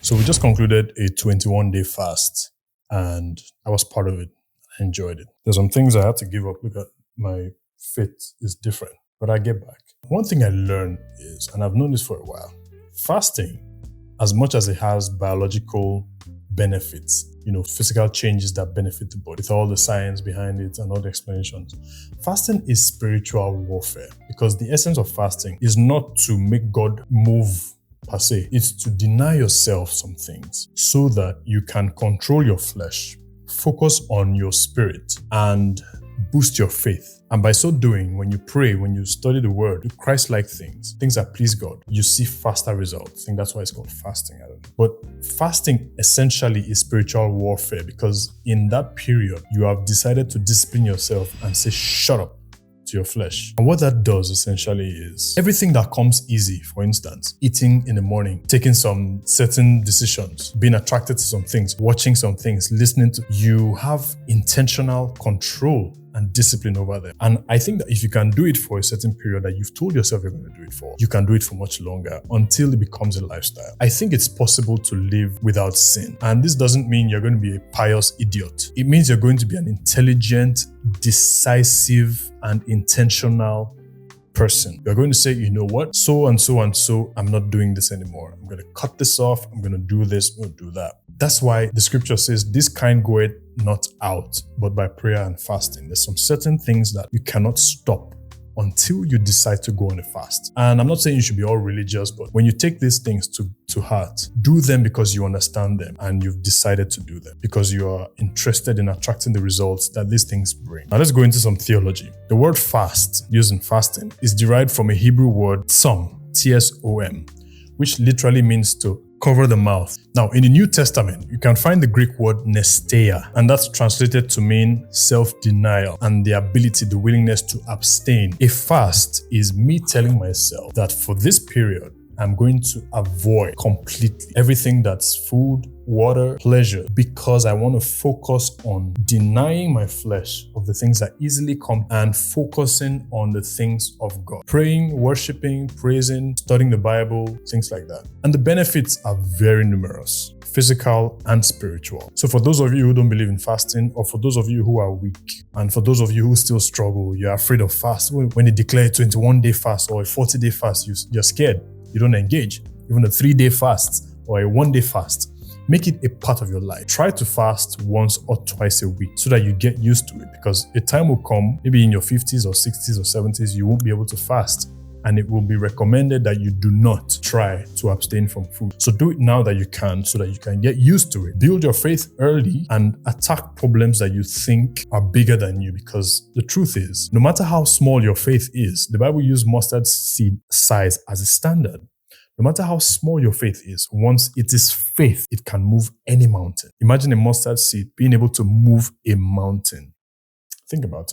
So we just concluded a 21-day fast, and I was part of it. I enjoyed it. There's some things I had to give up. Look at my fit is different, but I get back. One thing I learned is, and I've known this for a while, fasting, as much as it has biological benefits, physical changes that benefit the body, with all the science behind it and all the explanations, fasting is spiritual warfare, because the essence of fasting is not to make God move per se. It's to deny yourself some things so that you can control your flesh, focus on your spirit, and boost your faith. And by so doing, when you pray, when you study the word, do Christ-like things that please God, you see faster results. I think that's why it's called fasting. I don't know. But fasting essentially is spiritual warfare, because in that period, you have decided to discipline yourself and say, shut up to your flesh. And what that does essentially is everything that comes easy, for instance, eating in the morning, taking some certain decisions, being attracted to some things, watching some things, listening to, you have intentional control and discipline over them. And I think that if you can do it for a certain period that you've told yourself you're going to do it for, you can do it for much longer until it becomes a lifestyle. I think it's possible to live without sin. And this doesn't mean you're going to be a pious idiot. It means you're going to be an intelligent, decisive, and intentional person. You're going to say, you know what? So and so and so, I'm not doing this anymore. I'm going to cut this off. I'm going to do this. I'm going to do that. That's why the scripture says, this kind goeth not out, but by prayer and fasting. There's some certain things that you cannot stop until you decide to go on a fast. And I'm not saying you should be all religious, but when you take these things to heart, do them because you understand them and you've decided to do them because you are interested in attracting the results that these things bring. Now let's go into some theology. The word fast, used in fasting, is derived from a Hebrew word, tzom, T-S-O-M, which literally means to cover the mouth. Now, in the New Testament, you can find the Greek word nesteia, and that's translated to mean self-denial and the ability, the willingness to abstain. A fast is me telling myself that for this period, I'm going to avoid completely everything that's food, water, pleasure, because I want to focus on denying my flesh of the things that easily come and focusing on the things of God. Praying, worshiping, praising, studying the Bible, things like that. And the benefits are very numerous, physical and spiritual. So for those of you who don't believe in fasting, or for those of you who are weak, and for those of you who still struggle, you're afraid of fast. When they declare a 21-day fast or a 40-day fast, you're scared. You don't engage. Even a 3-day fast or a 1-day fast, make it a part of your life. Try to fast once or twice a week so that you get used to it, because a time will come, maybe in your 50s or 60s or 70s, you won't be able to fast. And it will be recommended that you do not try to abstain from food. So do it now that you can, so that you can get used to it. Build your faith early and attack problems that you think are bigger than you, because the truth is, no matter how small your faith is, the Bible uses mustard seed size as a standard. No matter how small your faith is, once it is faith, it can move any mountain. Imagine a mustard seed being able to move a mountain. Think about it.